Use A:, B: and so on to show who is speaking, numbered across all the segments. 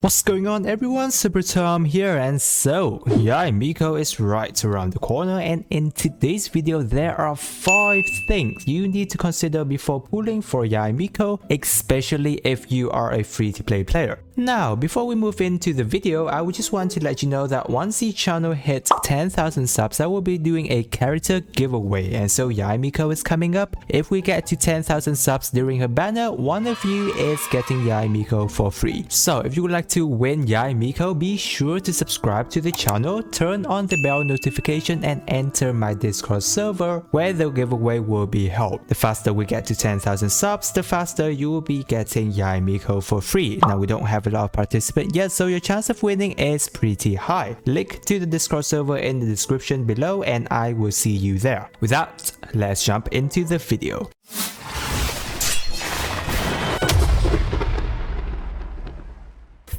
A: What's going on everyone, SuperaTom here, and so Yae Miko is right around the corner, and in today's video there are 5 things you need to consider before pulling for Yae Miko, especially if you are a free-to-play player. Now, before we move into the video, I would just want to let you know that once the channel hits 10,000 subs, I will be doing a character giveaway, and so Yae Miko is coming up. If we get to 10,000 subs during her banner, one of you is getting Yae Miko for free. So if you would like to win Yae Miko, be sure to subscribe to the channel, turn on the bell notification, and enter my Discord server where the giveaway will be held. The faster we get to 10,000 subs, the faster you will be getting Yae Miko for free. Now, we don't have a lot of participants yet, so your chance of winning is pretty high. Link to the Discord server in the description below, and I will see you there. With that, let's jump into the video.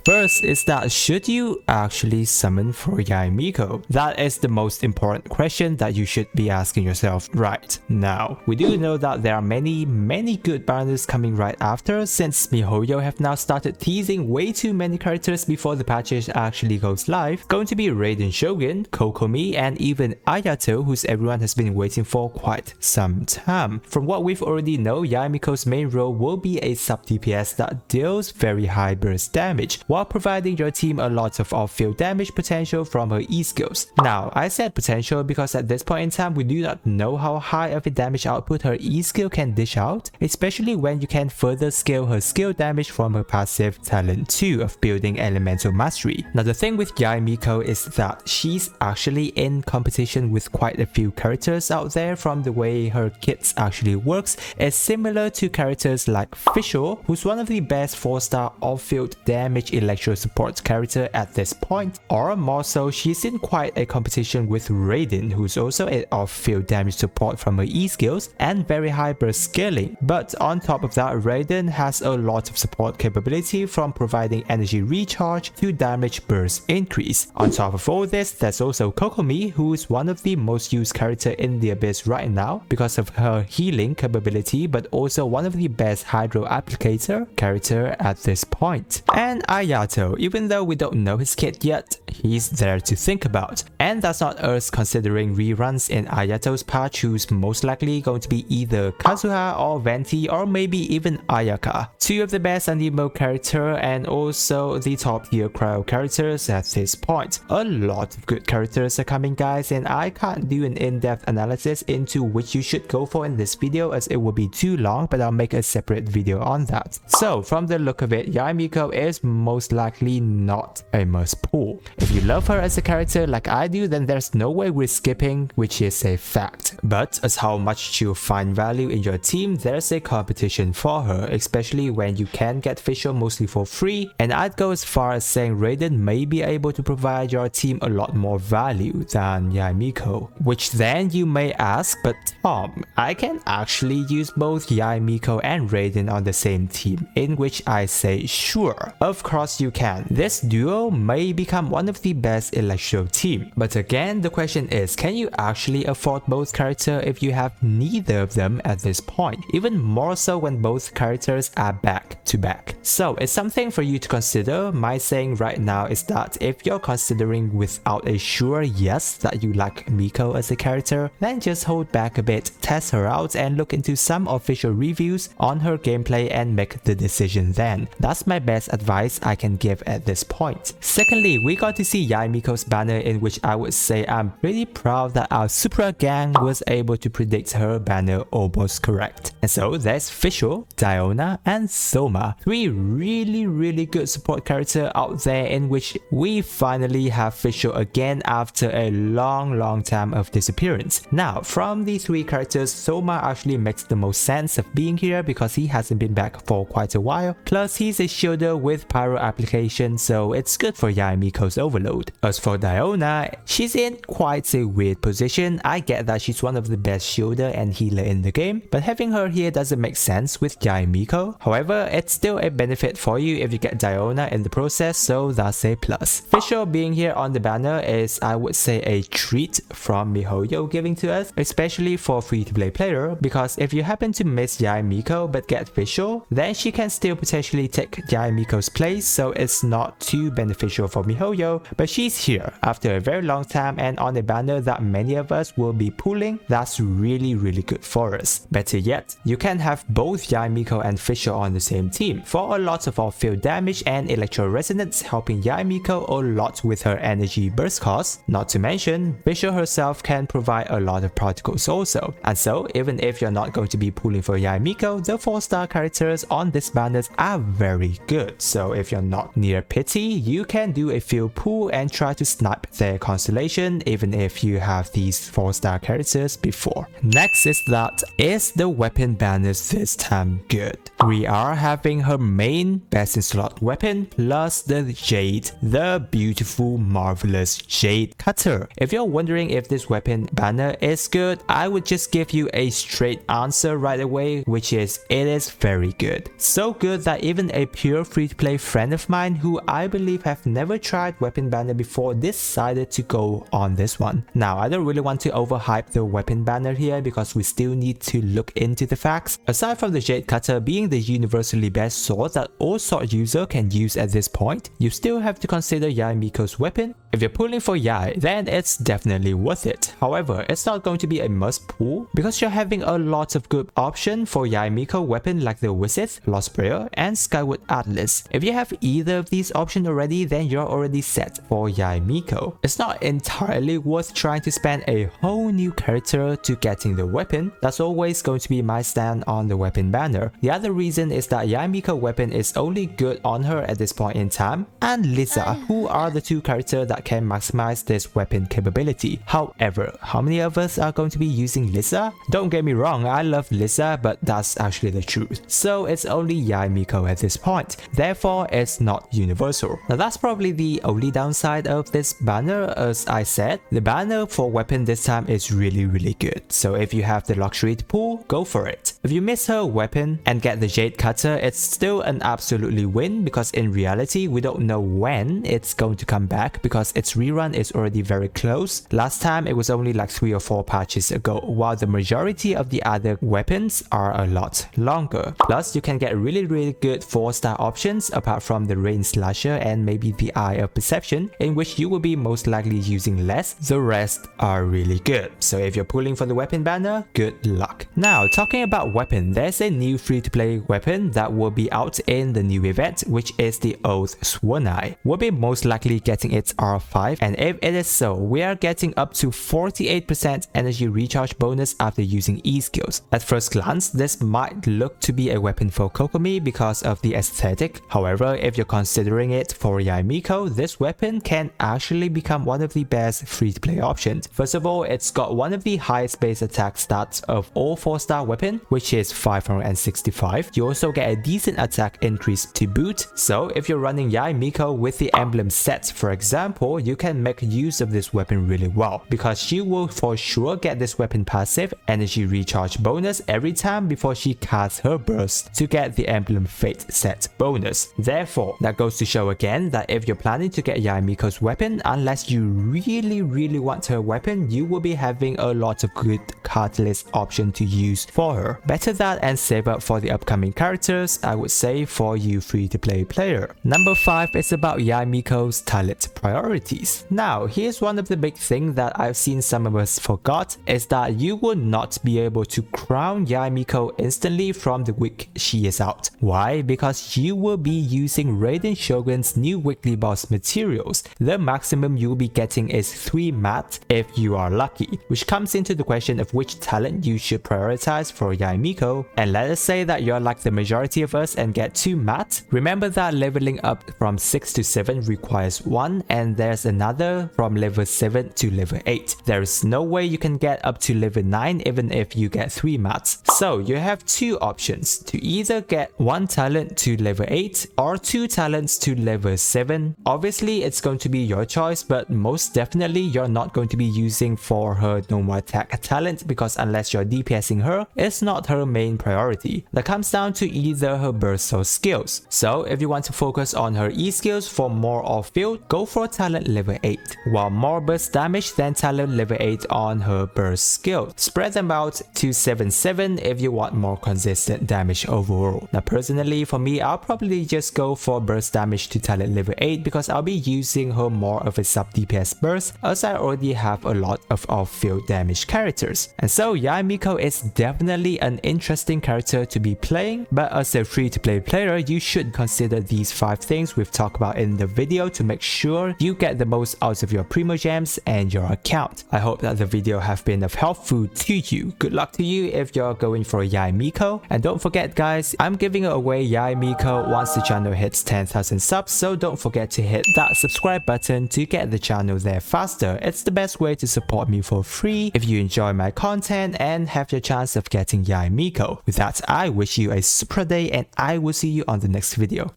A: First is that should you actually summon for Yae Miko? That is the most important question that you should be asking yourself right now. We do know that there are many good banners coming right after, since MiHoYo have now started teasing way too many characters before the patches actually goes live. Going to be Raiden Shogun, Kokomi, and even Ayato, whose everyone has been waiting for quite some time. From what we've already know, Yae Miko's main role will be a sub DPS that deals very high burst damage, while providing your team a lot of off-field damage potential from her E-skills. Now, I said potential because at this point in time, we do not know how high of a damage output her E-skill can dish out, especially when you can further scale her skill damage from her passive talent 2 of building elemental mastery. Now, the thing with Yae Miko is that she's actually in competition with quite a few characters out there. From the way her kits actually works, it's similar to characters like Fischl, who's one of the best 4-star off-field damage electro support character at this point, or more so, she's in quite a competition with Raiden, who's also an off-field damage support from her E-skills and very high burst scaling. But on top of that, Raiden has a lot of support capability, from providing energy recharge to damage burst increase. On top of all this, there's also Kokomi, who is one of the most used character in the Abyss right now because of her healing capability, but also one of the best hydro applicator character at this point. And Ayato, even though we don't know his kit yet, he's there to think about. And that's not us considering reruns in Ayato's patch, who's most likely going to be either Kazuha or Venti, or maybe even Ayaka. 2 of the best Anemo character and also the top tier cryo characters at this point. A lot of good characters are coming, guys, and I can't do an in-depth analysis into which you should go for in this video as it will be too long, but I'll make a separate video on that. So from the look of it, Yae Miko is most likely not a must pull. If you love her as a character like I do, then there's no way we're skipping, which is a fact. But as how much she'll find value in your team, there's a competition for her, especially when you can get Fischl mostly for free, and I'd go as far as saying Raiden may be able to provide your team a lot more value than Yae Miko. Which then you may ask, but Tom, I can actually use both Yae Miko and Raiden on the same team, in which I say sure. Of course you can. This duo may become one of the best Electro team. But again, the question is, can you actually afford both characters if you have neither of them at this point? Even more so when both characters are back to back. So it's something for you to consider. My saying right now is that if you're considering without a sure yes that you like Miko as a character, then just hold back a bit, test her out, and look into some official reviews on her gameplay and make the decision then. That's my best advice I can give at this point. Secondly, we got to see Yae Miko's banner, in which I would say I'm pretty proud that our Supra gang was able to predict her banner almost correct. And so there's Fischl, Diona, and Soma. 3 really good support characters out there, in which we finally have Fischl again after a long time of disappearance. Now, from the 3 characters, Soma actually makes the most sense of being here because he hasn't been back for quite a while. Plus, he's a shielder with pyro application, so it's good for Yae Miko's overload. As for Diona, she's in quite a weird position. I get that she's one of the best shielder and healer in the game, but having her here doesn't make sense with Yae Miko. However, it's still a benefit for you if you get Diona in the process, so that's a plus. Fischl being here on the banner is, I would say, a treat from MiHoYo giving to us, especially for free-to-play player, because if you happen to miss Yae Miko but get Fischl, then she can still potentially take Yae Miko's place, so it's not too beneficial for MiHoYo, but she's here after a very long time and on a banner that many of us will be pulling. That's really good for us. Better yet, you can have both Yae Miko and Fisher on the same team for a lot of off-field damage and electro resonance, helping Yae Miko a lot with her energy burst cost. Not to mention, Fisher herself can provide a lot of particles also. And so, even if you're not going to be pulling for Yae Miko, the 4-star characters on this banners are very good. So if you're not near pity, you can do a field pull and try to snipe their constellation even if you have these 4-star characters before. Next is the weapon banners this time good? We are having her main best in slot weapon plus the Jade, the beautiful marvelous Jade Cutter. If you're wondering if this weapon banner is good, I would just give you a straight answer right away, which is it is very good. So good that even a pure free-to-play friend of mine who I believe have never tried weapon banner before decided to go on this one. Now I don't really want to overhype the weapon banner here because we still need to look into the facts. Aside from the Jade Cutter being the universally best sword that all sword user can use at this point, you still have to consider Yae Miko's weapon. If you're pulling for Yae, then it's definitely worth it. However, it's not going to be a must pull because you're having a lot of good options for Yae Miko weapon like the Wisith, Lost Prayer, and Skyward Atlas. If you have either of these options already, then you're already set for Yae Miko. It's not entirely worth trying to spend a whole new character to getting the weapon. That's always going to be my stand on the weapon banner. The other reason is that Yae Miko weapon is only good on her at this point in time, and Lisa, who are the two characters that can maximize this weapon capability. However, how many of us are going to be using Lisa? Don't get me wrong, I love Lisa, but that's actually the truth. So it's only Yae Miko at this point. Therefore, it's not universal. Now that's probably the only downside of this banner. As I said, the banner for weapon this time is really good. So if you have the luxury to pull, go for it. If you miss her weapon and get the Jade Cutter, it's still an absolutely win because in reality, we don't know when it's going to come back because its rerun is already very close. Last time it was only like 3 or 4 patches ago, while the majority of the other weapons are a lot longer. Plus, you can get really good 4-star options apart from the Rain Slasher and maybe the Eye of Perception, in which you will be most likely using less. The rest are really good. So if you're pulling for the weapon banner, good luck. Now, talking about weapon, there's a new free-to-play weapon that will be out in the new event, which is the Oath Sworn Eye. We'll be most likely getting its R5, and if it is so, we are getting up to 48% energy recharge bonus after using E skills. At first glance, this might look to be a weapon for Kokomi because of the aesthetic. However, if you're considering it for Yae Miko, this weapon can actually become one of the best free-to-play options. First of all, it's got one of the highest base attack stats of all 4-star weapon, which is 565. You also get a decent attack increase to boot. So if you're running Yae Miko with the emblem set, for example, you can make use of this weapon really well because she will for sure get this weapon passive energy recharge bonus every time before she casts her burst to get the emblem fate set bonus. Therefore, that goes to show again that if you're planning to get Yae Miko's weapon, unless you really want her weapon, you will be having a lot of good card list option to use for her. Better that and save up for the upcoming characters, I would say, for you free-to-play player. Number 5 is about Yae Miko's talent priorities. Now, here's one of the big things that I've seen some of us forgot is that you will not be able to crown Yae Miko instantly from the week she is out. Why? Because you will be using Raiden Shogun's new weekly boss materials. The maximum you'll be getting is 3 mat if you are lucky, which comes into the question of which talent you should prioritize for Yae Miko. And let us say that you're like the majority of us and get 2 mat. Remember that leveling up from 6 to 7 requires 1, and there's another from level 7 to level 8. There is no way you can get up to level 9 even if you get 3 mats. So you have 2 options to either get 1 talent to level 8 or 2 talents to level 7. Obviously it's going to be your choice, but most definitely you're not going to be using for her normal attack talent because unless you're DPSing her, it's not her main priority. That comes down to either her burst or skills. So if you want to focus on her E skills for more off field, go for talent talent level 8, while more burst damage than talent level 8 on her burst skill. Spread them out to 7-7 if you want more consistent damage overall. Now personally for me, I'll probably just go for burst damage to talent level 8 because I'll be using her more of a sub DPS burst as I already have a lot of off-field damage characters. And so Yae Miko is definitely an interesting character to be playing, but as a free-to-play player, you should consider these 5 things we've talked about in the video to make sure you get the most out of your Primo Gems and your account. I hope that the video have been of helpful to you. Good luck to you if you're going for Yae Miko. And don't forget guys, I'm giving away Yae Miko once the channel hits 10,000 subs, so don't forget to hit that subscribe button to get the channel there faster. It's the best way to support me for free if you enjoy my content and have your chance of getting Yae Miko. With that, I wish you a super day and I will see you on the next video.